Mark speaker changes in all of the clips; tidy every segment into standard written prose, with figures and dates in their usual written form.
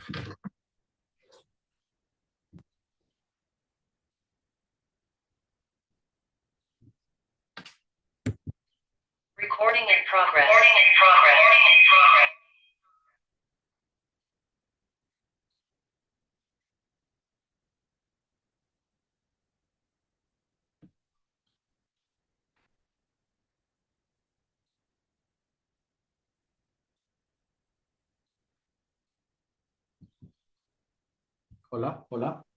Speaker 1: Recording in progress. Recording in progress. Recording in progress.
Speaker 2: Hola, hola.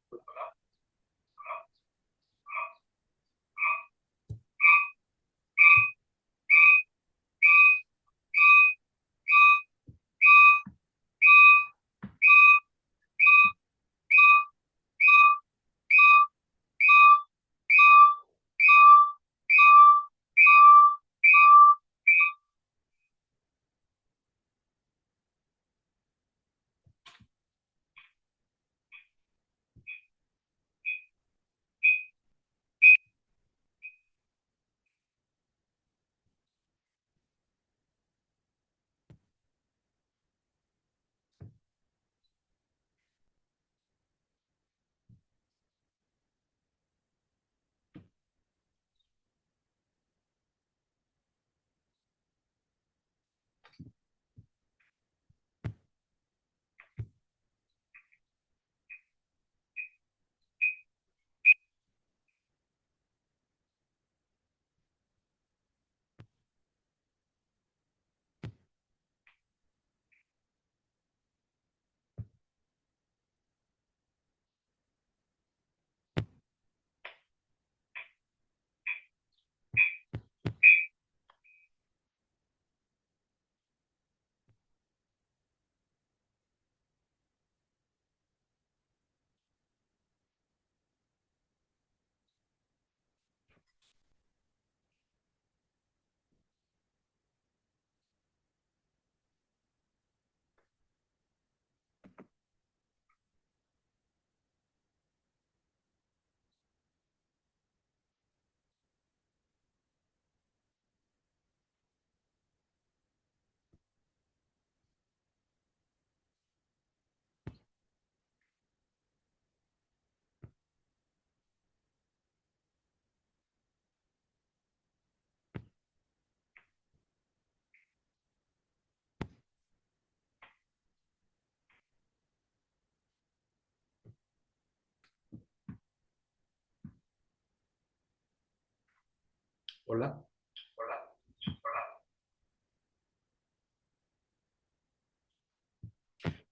Speaker 2: Hola.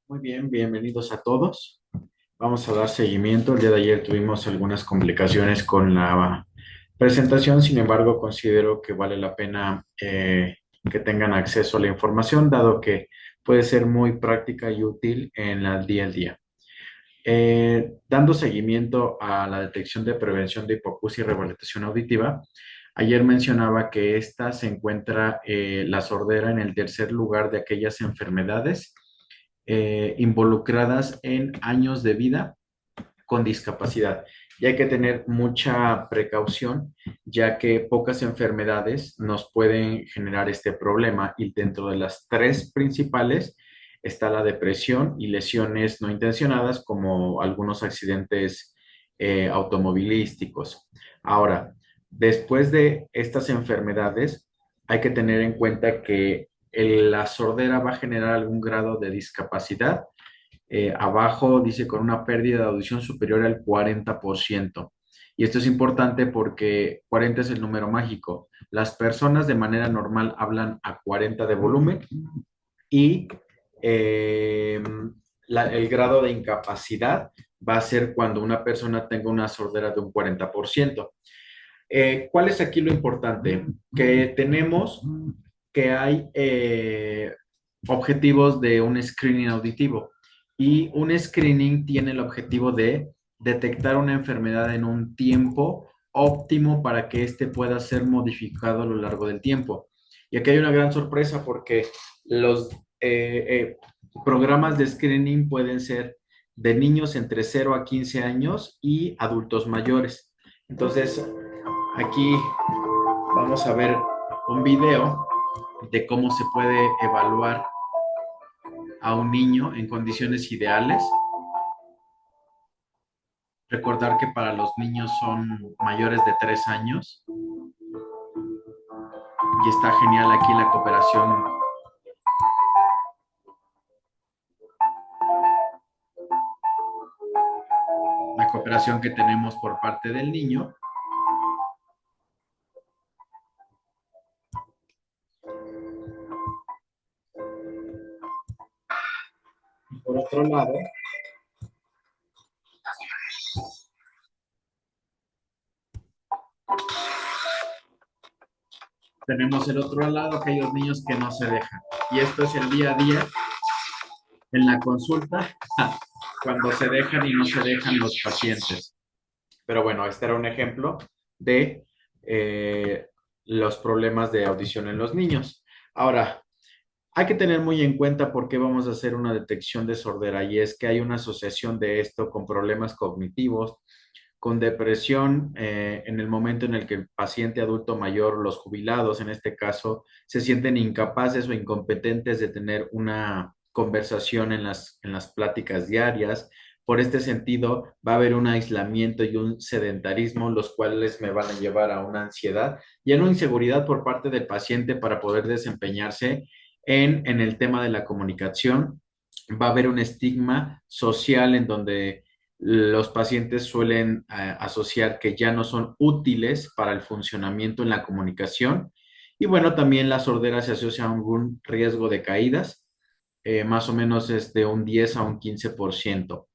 Speaker 2: Muy bien, bienvenidos a todos. Vamos a dar seguimiento. El día de ayer tuvimos algunas complicaciones con la presentación, sin embargo, considero que vale la pena que tengan acceso a la información, dado que puede ser muy práctica y útil en el día a día. Dando seguimiento a la detección de prevención de hipoacusia y rehabilitación auditiva, ayer mencionaba que esta se encuentra la sordera en el tercer lugar de aquellas enfermedades involucradas en años de vida con discapacidad. Y hay que tener mucha precaución, ya que pocas enfermedades nos pueden generar este problema y dentro de las tres principales está la depresión y lesiones no intencionadas como algunos accidentes automovilísticos. Ahora, después de estas enfermedades, hay que tener en cuenta que la sordera va a generar algún grado de discapacidad. Abajo dice con una pérdida de audición superior al 40%. Y esto es importante porque 40 es el número mágico. Las personas de manera normal hablan a 40 de volumen y eh, el grado de incapacidad va a ser cuando una persona tenga una sordera de un 40%. ¿Cuál es aquí lo importante? Que tenemos que hay objetivos de un screening auditivo y un screening tiene el objetivo de detectar una enfermedad en un tiempo óptimo para que éste pueda ser modificado a lo largo del tiempo. Y aquí hay una gran sorpresa porque los programas de screening pueden ser de niños entre 0 a 15 años y adultos mayores. Entonces, aquí vamos a ver un video de cómo se puede evaluar a un niño en condiciones ideales. Recordar que para los niños son mayores de 3 años y está genial aquí la cooperación que tenemos por parte del niño. Y por otro lado, tenemos el otro lado, aquellos niños que no se dejan. Y esto es el día a día en la consulta, cuando se dejan y no se dejan los pacientes. Pero bueno, este era un ejemplo de los problemas de audición en los niños. Ahora, hay que tener muy en cuenta por qué vamos a hacer una detección de sordera y es que hay una asociación de esto con problemas cognitivos, con depresión en el momento en el que el paciente adulto mayor, los jubilados en este caso, se sienten incapaces o incompetentes de tener una conversación en las pláticas diarias. Por este sentido, va a haber un aislamiento y un sedentarismo, los cuales me van a llevar a una ansiedad y a una inseguridad por parte del paciente para poder desempeñarse en el tema de la comunicación. Va a haber un estigma social en donde los pacientes suelen asociar que ya no son útiles para el funcionamiento en la comunicación. Y bueno, también la sordera se asocia a algún riesgo de caídas, más o menos es de un 10 a un 15%.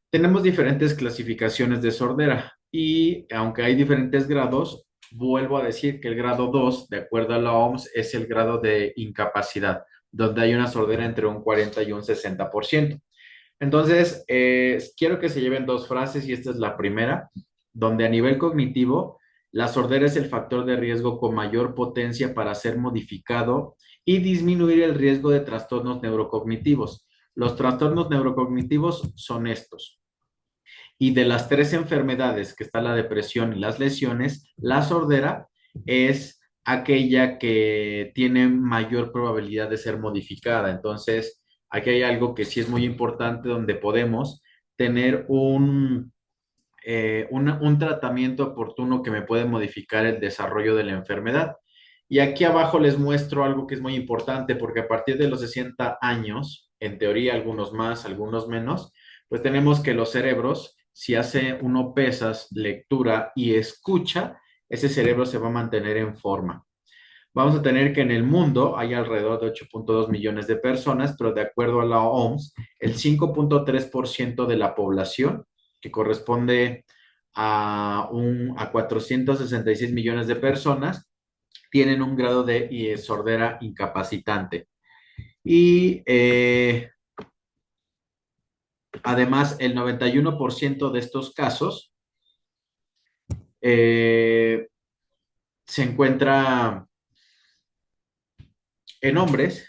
Speaker 2: Tenemos diferentes clasificaciones de sordera y aunque hay diferentes grados, vuelvo a decir que el grado 2, de acuerdo a la OMS, es el grado de incapacidad, donde hay una sordera entre un 40 y un 60%. Entonces, quiero que se lleven dos frases y esta es la primera, donde a nivel cognitivo, la sordera es el factor de riesgo con mayor potencia para ser modificado y disminuir el riesgo de trastornos neurocognitivos. Los trastornos neurocognitivos son estos. Y de las tres enfermedades, que está la depresión y las lesiones, la sordera es aquella que tiene mayor probabilidad de ser modificada. Entonces, aquí hay algo que sí es muy importante donde podemos tener un tratamiento oportuno que me puede modificar el desarrollo de la enfermedad. Y aquí abajo les muestro algo que es muy importante porque a partir de los 60 años, en teoría algunos más, algunos menos, pues tenemos que los cerebros, si hace uno pesas, lectura y escucha, ese cerebro se va a mantener en forma. Vamos a tener que en el mundo hay alrededor de 8.2 millones de personas, pero de acuerdo a la OMS, el 5.3% de la población, que corresponde a 466 millones de personas, tienen un grado de sordera incapacitante. Y además, el 91% de estos casos se encuentra en hombres,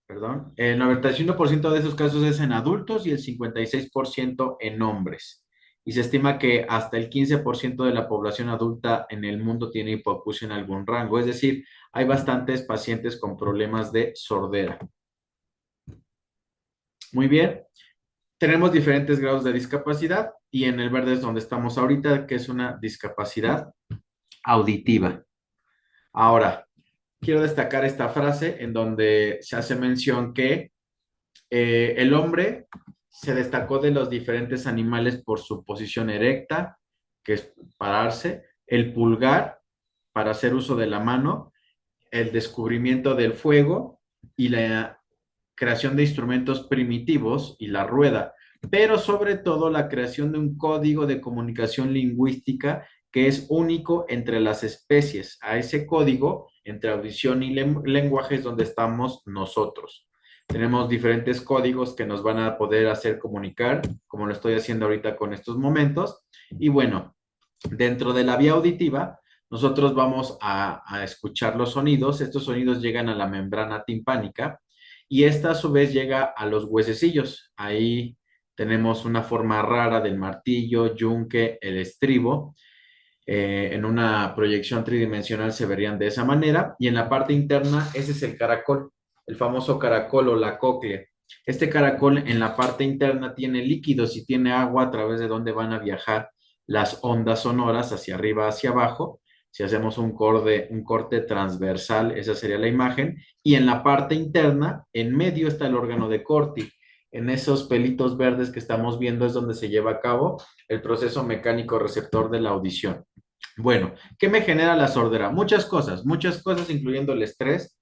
Speaker 2: perdón, el 91% de esos casos es en adultos y el 56% en hombres. Y se estima que hasta el 15% de la población adulta en el mundo tiene hipoacusia en algún rango. Es decir, hay bastantes pacientes con problemas de sordera. Muy bien. Tenemos diferentes grados de discapacidad y en el verde es donde estamos ahorita, que es una discapacidad auditiva. Ahora, quiero destacar esta frase en donde se hace mención que el hombre se destacó de los diferentes animales por su posición erecta, que es pararse, el pulgar para hacer uso de la mano, el descubrimiento del fuego y la creación de instrumentos primitivos y la rueda, pero sobre todo la creación de un código de comunicación lingüística que es único entre las especies. A ese código, entre audición y lenguaje, es donde estamos nosotros. Tenemos diferentes códigos que nos van a poder hacer comunicar, como lo estoy haciendo ahorita con estos momentos. Y bueno, dentro de la vía auditiva, nosotros vamos a escuchar los sonidos. Estos sonidos llegan a la membrana timpánica y esta a su vez llega a los huesecillos. Ahí tenemos una forma rara del martillo, yunque, el estribo. En una proyección tridimensional se verían de esa manera y en la parte interna ese es el caracol. el famoso caracol o la cóclea. Este caracol en la parte interna tiene líquidos y tiene agua a través de donde van a viajar las ondas sonoras hacia arriba, hacia abajo. Si hacemos un corte transversal, esa sería la imagen. Y en la parte interna, en medio está el órgano de Corti. En esos pelitos verdes que estamos viendo es donde se lleva a cabo el proceso mecánico receptor de la audición. Bueno, ¿qué me genera la sordera? Muchas cosas, incluyendo el estrés,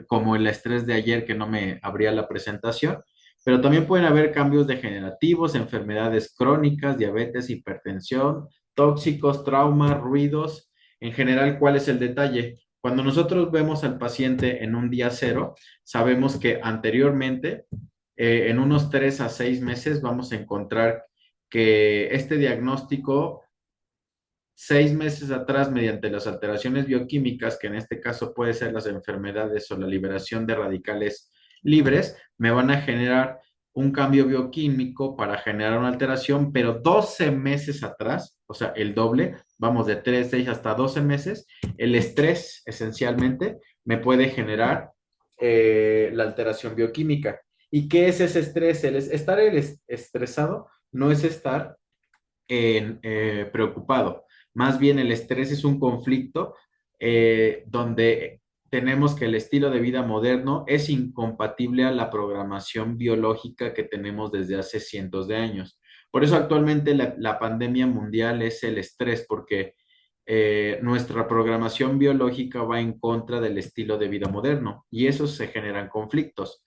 Speaker 2: como el estrés de ayer que no me abría la presentación, pero también pueden haber cambios degenerativos, enfermedades crónicas, diabetes, hipertensión, tóxicos, traumas, ruidos. En general, ¿cuál es el detalle? Cuando nosotros vemos al paciente en un día cero, sabemos que anteriormente, en unos 3 a 6 meses, vamos a encontrar que este diagnóstico 6 meses atrás, mediante las alteraciones bioquímicas, que en este caso puede ser las enfermedades o la liberación de radicales libres, me van a generar un cambio bioquímico para generar una alteración, pero 12 meses atrás, o sea, el doble, vamos de 3, 6 hasta 12 meses, el estrés esencialmente me puede generar la alteración bioquímica. ¿Y qué es ese estrés? Estar estresado no es estar preocupado. Más bien el estrés es un conflicto donde tenemos que el estilo de vida moderno es incompatible a la programación biológica que tenemos desde hace cientos de años. Por eso actualmente la pandemia mundial es el estrés, porque nuestra programación biológica va en contra del estilo de vida moderno y eso se generan conflictos.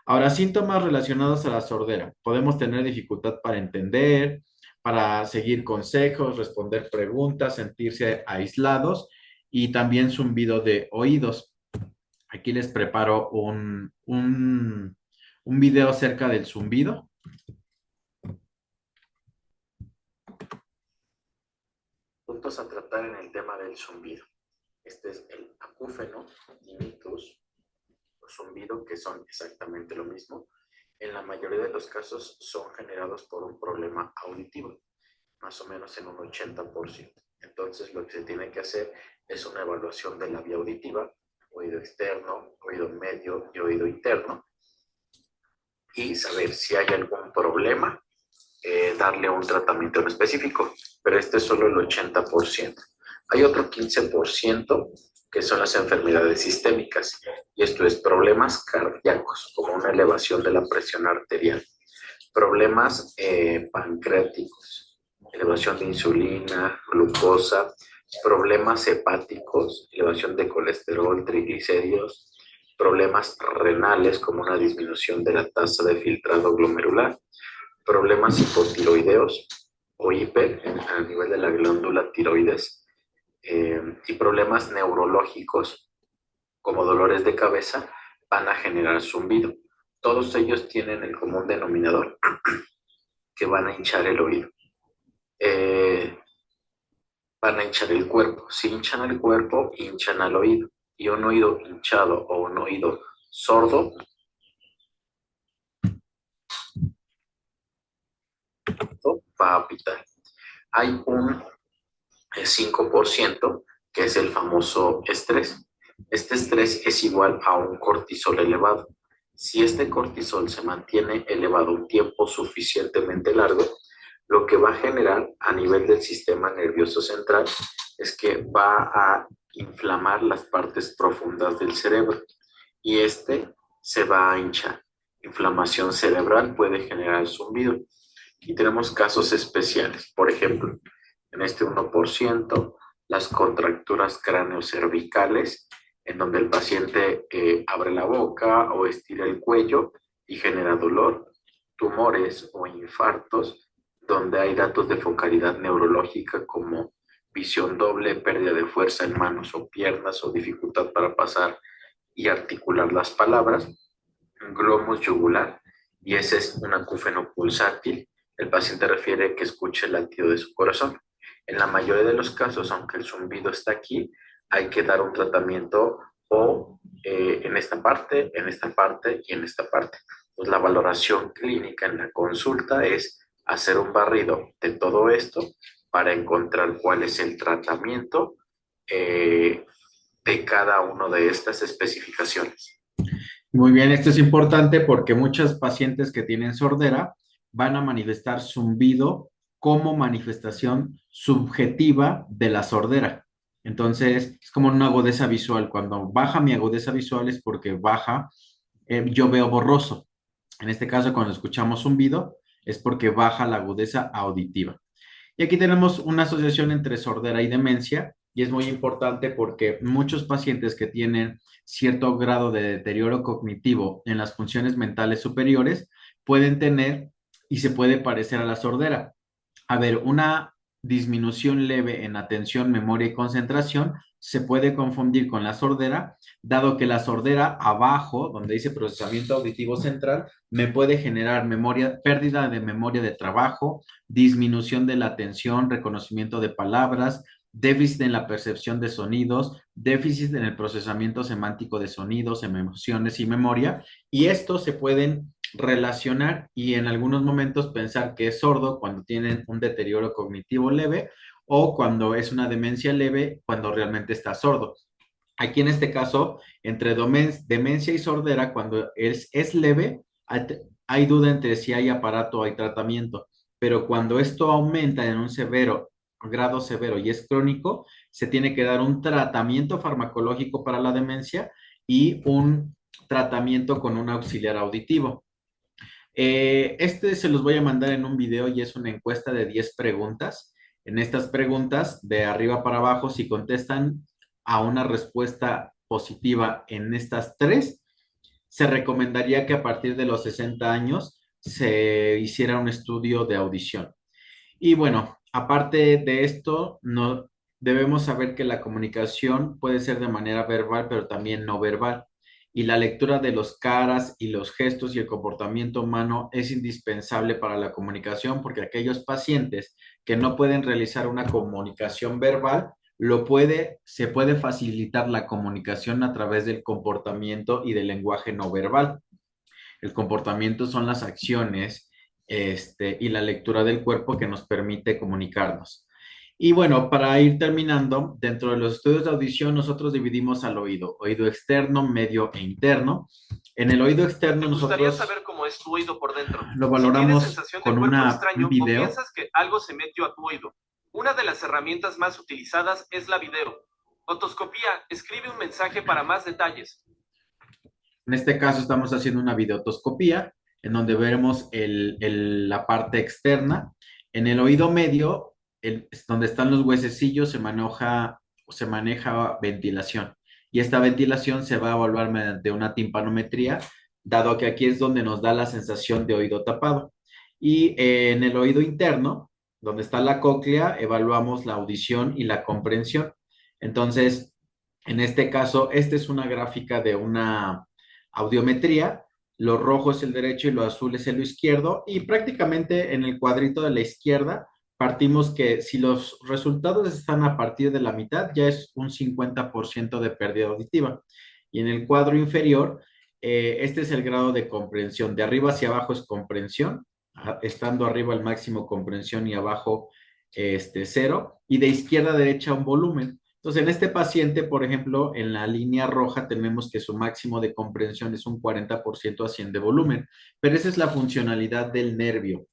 Speaker 2: Ahora, síntomas relacionados a la sordera. Podemos tener dificultad para entender, para seguir consejos, responder preguntas, sentirse aislados y también zumbido de oídos. Aquí les preparo un video acerca del zumbido. Puntos a tratar en el tema del zumbido. Este es el acúfeno, tinnitus, o zumbido, que son exactamente lo mismo. En la mayoría de los casos son generados por un problema auditivo, más o menos en un 80%. Entonces lo que se tiene que hacer es una evaluación de la vía auditiva, oído externo, oído medio y oído interno, y saber si hay algún problema, darle un tratamiento en específico, pero este es solo el 80%. Hay otro 15% que son las enfermedades sistémicas, y esto es problemas cardíacos, como una elevación de la presión arterial, problemas pancreáticos, elevación de insulina, glucosa, problemas hepáticos, elevación de colesterol, triglicéridos, problemas renales como una disminución de la tasa de filtrado glomerular, problemas hipotiroideos o hiper a nivel de la glándula tiroides, y problemas neurológicos como dolores de cabeza van a generar zumbido. Todos ellos tienen el común denominador que van a hinchar el oído. Van a hinchar el cuerpo. Si hinchan el cuerpo, hinchan al oído. Y un oído hinchado o un oído sordo va a pitar. Hay un 5% que es el famoso estrés. Este estrés es igual a un cortisol elevado. Si este cortisol se mantiene elevado un tiempo suficientemente largo, lo que va a generar a nivel del sistema nervioso central es que va a inflamar las partes profundas del cerebro y este se va a hinchar. Inflamación cerebral puede generar zumbido. Y tenemos casos especiales, por ejemplo, en este 1%, las contracturas craneocervicales, en donde el paciente abre la boca o estira el cuello y genera dolor, tumores o infartos, donde hay datos de focalidad neurológica como visión doble, pérdida de fuerza en manos o piernas o dificultad para pasar y articular las palabras, glomus yugular, y ese es un acúfeno pulsátil. El paciente refiere que escuche el latido de su corazón. En la mayoría de los casos, aunque el zumbido está aquí, hay que dar un tratamiento o en esta parte y en esta parte. Pues la valoración clínica en la consulta es hacer un barrido de todo esto para encontrar cuál es el tratamiento de cada una de estas especificaciones. Muy bien, esto es importante porque muchos pacientes que tienen sordera van a manifestar zumbido como manifestación subjetiva de la sordera. Entonces, es como una agudeza visual. Cuando baja mi agudeza visual es porque baja, yo veo borroso. En este caso, cuando escuchamos zumbido, es porque baja la agudeza auditiva. Y aquí tenemos una asociación entre sordera y demencia, y es muy importante porque muchos pacientes que tienen cierto grado de deterioro cognitivo en las funciones mentales superiores pueden tener y se puede parecer a la sordera. A ver, una disminución leve en atención, memoria y concentración se puede confundir con la sordera, dado que la sordera abajo, donde dice procesamiento auditivo central, me puede generar memoria, pérdida de memoria de trabajo, disminución de la atención, reconocimiento de palabras, déficit en la percepción de sonidos, déficit en el procesamiento semántico de sonidos, emociones y memoria, y estos se pueden relacionar y en algunos momentos pensar que es sordo cuando tienen un deterioro cognitivo leve o cuando es una demencia leve cuando realmente está sordo. Aquí en este caso, entre demencia y sordera, cuando es leve, hay duda entre si hay aparato o hay tratamiento, pero cuando esto aumenta en un severo, grado severo y es crónico, se tiene que dar un tratamiento farmacológico para la demencia y un tratamiento con un auxiliar auditivo. Este se los voy a mandar en un video y es una encuesta de 10 preguntas. En estas preguntas, de arriba para abajo, si contestan a una respuesta positiva en estas tres, se recomendaría que a partir de los 60 años se hiciera un estudio de audición. Y bueno, aparte de esto, no debemos saber que la comunicación puede ser de manera verbal, pero también no verbal. Y la lectura de los caras y los gestos y el comportamiento humano es indispensable para la comunicación porque aquellos pacientes que no pueden realizar una comunicación verbal, se puede facilitar la comunicación a través del comportamiento y del lenguaje no verbal. El comportamiento son las acciones, y la lectura del cuerpo que nos permite comunicarnos. Y bueno, para ir terminando, dentro de los estudios de audición nosotros dividimos al oído externo, medio e interno. En el oído externo
Speaker 3: Me gustaría
Speaker 2: nosotros
Speaker 3: saber cómo es tu oído por dentro.
Speaker 2: lo
Speaker 3: Si tienes
Speaker 2: valoramos
Speaker 3: sensación de
Speaker 2: con
Speaker 3: cuerpo
Speaker 2: un
Speaker 3: extraño o
Speaker 2: video.
Speaker 3: piensas que algo se metió a tu oído, una de las herramientas más utilizadas es la video. Otoscopía, escribe un mensaje para más detalles.
Speaker 2: En este caso estamos haciendo una videotoscopía en donde veremos la parte externa. En el oído medio, donde están los huesecillos, se maneja ventilación. Y esta ventilación se va a evaluar mediante una timpanometría, dado que aquí es donde nos da la sensación de oído tapado. Y en el oído interno, donde está la cóclea, evaluamos la audición y la comprensión. Entonces, en este caso, esta es una gráfica de una audiometría, lo rojo es el derecho y lo azul es el izquierdo, y prácticamente en el cuadrito de la izquierda partimos que si los resultados están a partir de la mitad, ya es un 50% de pérdida auditiva. Y en el cuadro inferior, este es el grado de comprensión. De arriba hacia abajo es comprensión, estando arriba el máximo comprensión y abajo cero, y de izquierda a derecha un volumen. Entonces, en este paciente, por ejemplo, en la línea roja tenemos que su máximo de comprensión es un 40% a 100 de volumen, pero esa es la funcionalidad del nervio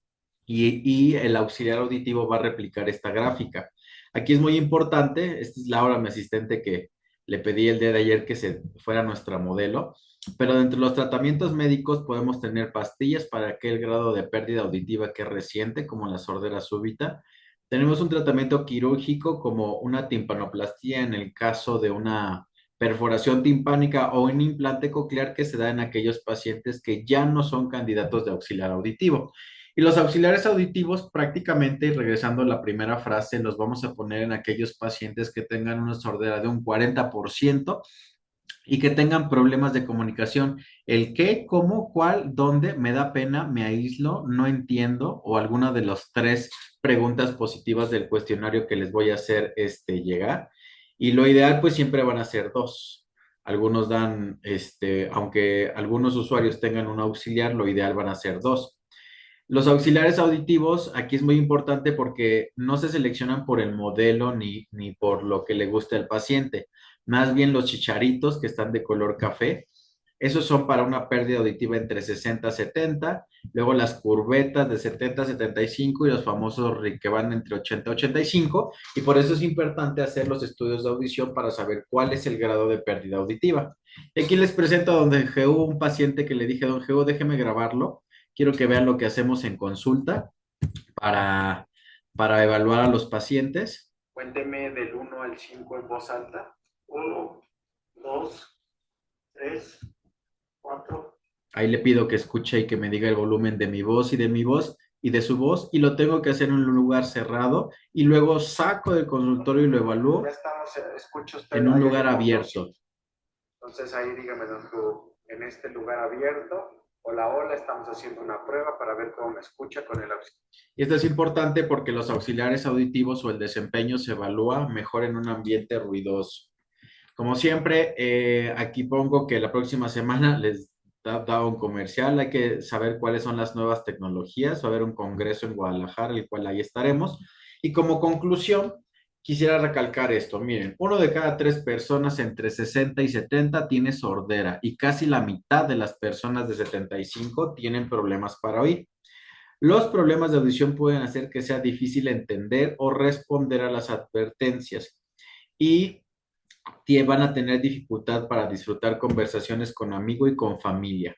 Speaker 2: y el auxiliar auditivo va a replicar esta gráfica. Aquí es muy importante, esta es Laura, mi asistente, que le pedí el día de ayer que se fuera nuestra modelo, pero dentro de los tratamientos médicos podemos tener pastillas para aquel grado de pérdida auditiva que es reciente, como la sordera súbita. Tenemos un tratamiento quirúrgico como una timpanoplastía en el caso de una perforación timpánica o un implante coclear que se da en aquellos pacientes que ya no son candidatos de auxiliar auditivo. Y los auxiliares auditivos prácticamente, regresando a la primera frase, los vamos a poner en aquellos pacientes que tengan una sordera de un 40% y que tengan problemas de comunicación. El qué, cómo, cuál, dónde, me da pena, me aíslo, no entiendo, o alguna de las tres preguntas positivas del cuestionario que les voy a hacer llegar. Y lo ideal, pues siempre van a ser dos. Algunos dan, aunque algunos usuarios tengan un auxiliar, lo ideal van a ser dos. Los auxiliares auditivos, aquí es muy importante porque no se seleccionan por el modelo ni por lo que le guste al paciente. Más bien los chicharitos que están de color café, Esos son para una pérdida auditiva entre 60 a 70, luego las curvetas de 70 a 75 y los famosos que van entre 80 a 85, y por eso es importante hacer los estudios de audición para saber cuál es el grado de pérdida auditiva. Y aquí les presento a don Geu, un paciente que le dije, don Geu, déjeme grabarlo, quiero que vean lo que hacemos en consulta para, para evaluar a los pacientes. Cuénteme del 1 al 5 en voz alta. 1, 2, 3, 4. Ahí le pido que escuche y que me diga el volumen de mi voz y de mi voz y de su voz, y lo tengo que hacer en un lugar cerrado y luego saco del consultorio y lo evalúo. Ya estamos, escucho usted en un lugar abierto. Entonces ahí dígame, don Hugo, en este lugar abierto, hola, hola, estamos haciendo una prueba para ver cómo me escucha con el auxiliar. Y esto es importante porque los auxiliares auditivos o el desempeño se evalúa mejor en un ambiente ruidoso. Como siempre, aquí pongo que la próxima semana les da un comercial, hay que saber cuáles son las nuevas tecnologías, va a haber un congreso en Guadalajara, el cual ahí estaremos. Y como conclusión, quisiera recalcar esto, miren, 1 de cada 3 personas entre 60 y 70 tiene sordera y casi la mitad de las personas de 75 tienen problemas para oír. Los problemas de audición pueden hacer que sea difícil entender o responder a las advertencias y van a tener dificultad para disfrutar conversaciones con amigo y con familia.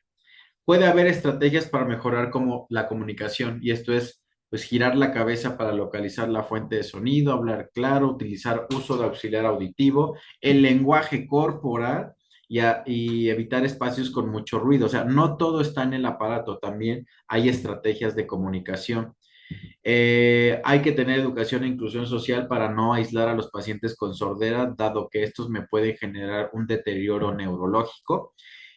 Speaker 2: Puede haber estrategias para mejorar como la comunicación, y esto es pues girar la cabeza para localizar la fuente de sonido, hablar claro, utilizar uso de auxiliar auditivo, el lenguaje corporal y evitar espacios con mucho ruido. O sea, no todo está en el aparato, también hay estrategias de comunicación. Hay que tener educación e inclusión social para no aislar a los pacientes con sordera, dado que estos me pueden generar un deterioro neurológico.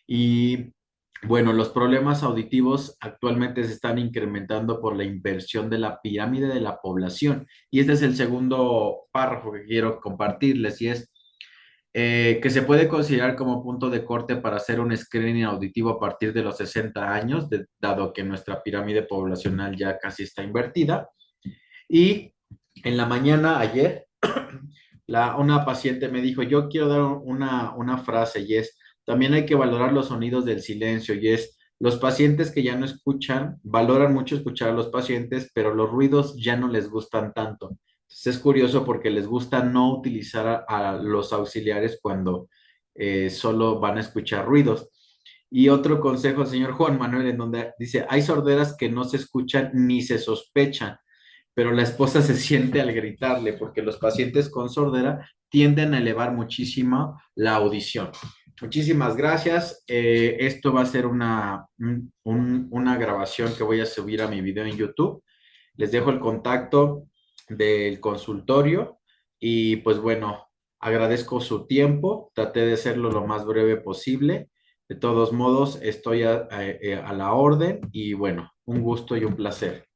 Speaker 2: Y bueno, los problemas auditivos actualmente se están incrementando por la inversión de la pirámide de la población. Y este es el segundo párrafo que quiero compartirles, y es que se puede considerar como punto de corte para hacer un screening auditivo a partir de los 60 años, dado que nuestra pirámide poblacional ya casi está invertida. Y en la mañana, ayer, una paciente me dijo, yo quiero dar una frase, y es, también hay que valorar los sonidos del silencio, y es, los pacientes que ya no escuchan, valoran mucho escuchar a los pacientes, pero los ruidos ya no les gustan tanto. Entonces es curioso porque les gusta no utilizar a los auxiliares cuando solo van a escuchar ruidos. Y otro consejo, señor Juan Manuel, en donde dice, hay sorderas que no se escuchan ni se sospechan, pero la esposa se siente al gritarle, porque los pacientes con sordera tienden a elevar muchísimo la audición. Muchísimas gracias. Esto va a ser una grabación que voy a subir a mi video en YouTube. Les dejo el contacto del consultorio y pues bueno, agradezco su tiempo. Traté de hacerlo lo más breve posible. De todos modos, estoy a la orden y bueno, un gusto y un placer.